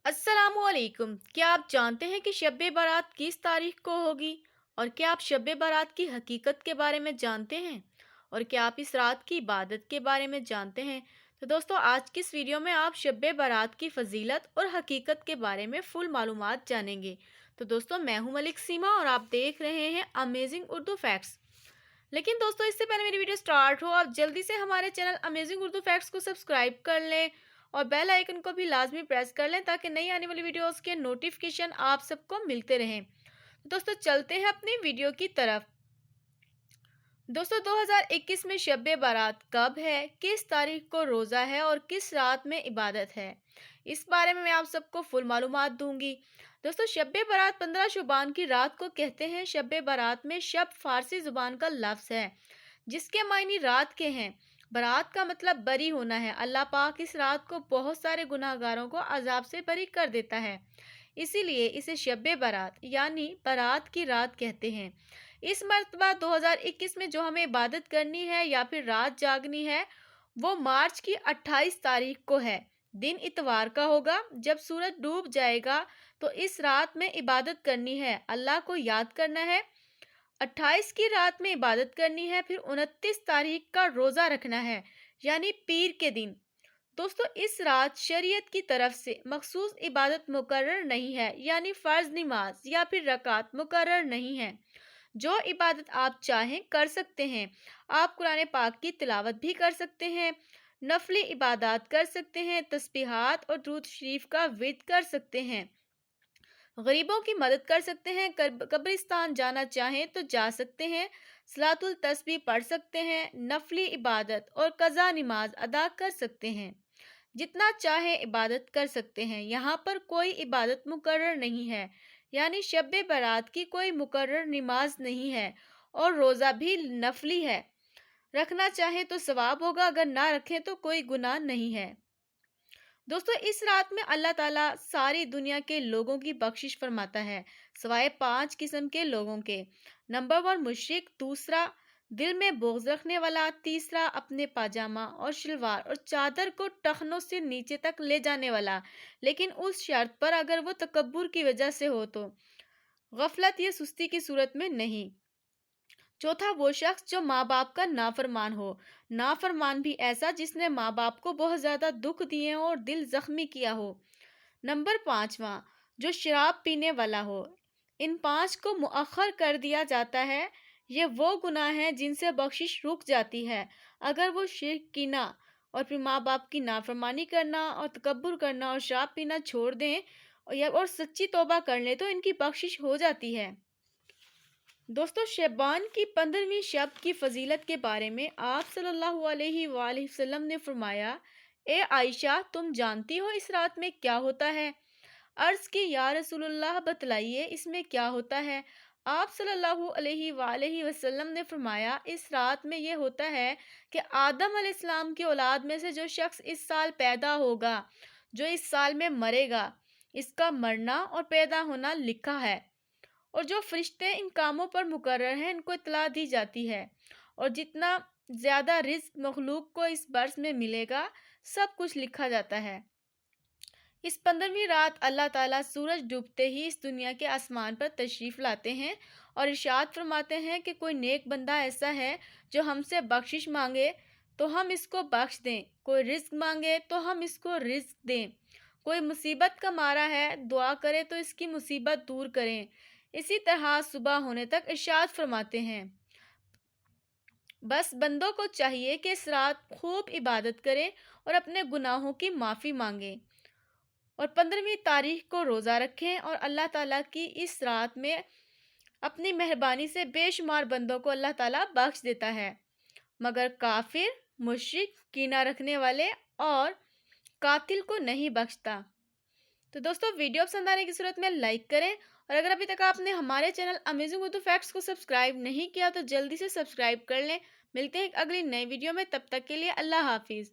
अस्सलामुअलैकुम। क्या आप जानते हैं कि शब बारात किस तारीख को होगी? और क्या आप शब बारात की हकीकत के बारे में जानते हैं? और क्या आप इस रात की इबादत के बारे में जानते हैं? तो दोस्तों, आज की इस वीडियो में आप शब बारात की फजीलत और हकीकत के बारे में फुल मालूमात जानेंगे। तो दोस्तों, मैं हूं मलिक सीमा और आप देख रहे हैं अमेजिंग उर्दू फैक्ट्स। लेकिन दोस्तों, इससे पहले मेरी वीडियो स्टार्ट हो, आप जल्दी से हमारे चैनल अमेजिंग उर्दू फैक्ट्स को सब्सक्राइब कर लें और बेल आइकन को भी लाजमी प्रेस कर लें ताकि नई आने वाली वीडियोस के नोटिफिकेशन आप सबको मिलते रहें। तो दोस्तों, चलते हैं अपनी वीडियो की तरफ। दोस्तों, 2021 में शब बारात कब है, किस तारीख को रोज़ा है और किस रात में इबादत है, इस बारे में मैं आप सबको फुल मालूमात दूंगी। दोस्तों, शब बारात 15 शुबान की रात को कहते हैं। शब बारात में शब फारसी जुबान का लफ्ज़ है जिसके मायने रात के हैं। बारात का मतलब बरी होना है। अल्लाह पाक इस रात को बहुत सारे गुनाहगारों को अजाब से बरी कर देता है, इसीलिए इसे शब बारात यानी बारात की रात कहते हैं। इस मर्तबा 2021 में जो हमें इबादत करनी है या फिर रात जागनी है, वो मार्च की 28 तारीख को है। दिन इतवार का होगा। जब सूरज डूब जाएगा तो इस रात में इबादत करनी है, अल्लाह को याद करना है। 28 की रात में इबादत करनी है, फिर 29 तारीख का रोज़ा रखना है यानी पीर के दिन। दोस्तों, इस रात शरीयत की तरफ से मखसूस इबादत मुकर्रर नहीं है, यानी फ़र्ज नमाज या फिर रकात मुकर्रर नहीं है। जो इबादत आप चाहें कर सकते हैं। आप कुरान पाक की तिलावत भी कर सकते हैं, नफली इबादत कर सकते हैं, तस्बीहात और दुरूद शरीफ का विर्द कर सकते हैं, गरीबों की मदद कर सकते हैं, कब्रिस्तान जाना चाहें तो जा सकते हैं, सलातुल तस्बीह पढ़ सकते हैं, नफली इबादत और कज़ा नमाज अदा कर सकते हैं। जितना चाहे इबादत कर सकते हैं। यहाँ पर कोई इबादत मुकर्रर नहीं है, यानी शब बारात की कोई मुकर्रर नमाज नहीं है और रोज़ा भी नफली है। रखना चाहे तो सवाब होगा, अगर ना रखें तो कोई गुनाह नहीं है। दोस्तों, इस रात में अल्लाह ताला सारी दुनिया के लोगों की बख्शिश फरमाता है, सिवाय 5 किस्म के लोगों के। नंबर 1 मुशरिक, दूसरा दिल में बोझ रखने वाला, तीसरा अपने पाजामा और शलवार और चादर को टखनों से नीचे तक ले जाने वाला, लेकिन उस शर्त पर अगर वो तकब्बुर की वजह से हो तो, गफलत या सुस्ती की सूरत में नहीं। चौथा वो शख्स जो माँ बाप का नाफरमान हो। नाफरमान भी ऐसा जिसने माँ बाप को बहुत ज़्यादा दुख दिए हो और दिल जख्मी किया हो। नंबर 5वां, जो शराब पीने वाला हो। इन 5 को मुअख्खर कर दिया जाता है। ये वो गुनाह हैं जिनसे बख्शिश रुक जाती है। अगर वो शिर्क कीना और फिर माँ बाप की नाफरमानी करना और तकब्बुर करना और शराब पीना छोड़ दें और सच्ची तौबा कर लें तो इनकी बख्शिश हो जाती है। दोस्तों, शबान की 15वीं शब की फजीलत के बारे में आप सल्लल्लाहु अलैहि वसल्लम ने फरमाया, ए आयशा, तुम जानती हो इस रात में क्या होता है? अर्ज की, या रसूलुल्लाह, बतलाइए इसमें क्या होता है? आप सल्लल्लाहु अलैहि वसल्लम ने फरमाया, इस रात में यह होता है कि आदम अलैहिस्सलाम की औलाद में से जो शख्स इस साल पैदा होगा, जो इस साल में मरेगा, इसका मरना और पैदा होना लिखा है, और जो फरिश्ते इन कामों पर मुकर्रर हैं इनको इत्तला दी जाती है, और जितना ज़्यादा रिज्क मखलूक को इस बरस में मिलेगा, सब कुछ लिखा जाता है। इस 15वीं रात अल्लाह ताला सूरज डूबते ही इस दुनिया के आसमान पर तशरीफ़ लाते हैं और इरशाद फरमाते हैं कि कोई नेक बंदा ऐसा है जो हमसे बख्शिश मांगे तो हम इसको बख्श दें, कोई रिज्क मांगे तो हम इसको रिज्क दें, कोई मुसीबत का मारा है दुआ करे तो इसकी मुसीबत दूर करें। इसी तरह सुबह होने तक इरशाद फरमाते हैं, बस बंदों को चाहिए कि इस रात खूब इबादत करें और अपने गुनाहों की माफ़ी मांगें और 15वीं तारीख को रोज़ा रखें, और अल्लाह ताला की इस रात में अपनी मेहरबानी से बेशुमार बंदों को अल्लाह ताला बख्श देता है, मगर काफिर, मुशरिक, कीना रखने वाले और कातिल को नहीं बख्शता। तो दोस्तों, वीडियो पसंद आने की सूरत में लाइक करें, और अगर अभी तक आपने हमारे चैनल अमेजिंग उर्दू फैक्ट्स को सब्सक्राइब नहीं किया तो जल्दी से सब्सक्राइब कर लें। मिलते हैं एक अगली नई वीडियो में, तब तक के लिए अल्लाह हाफिज़।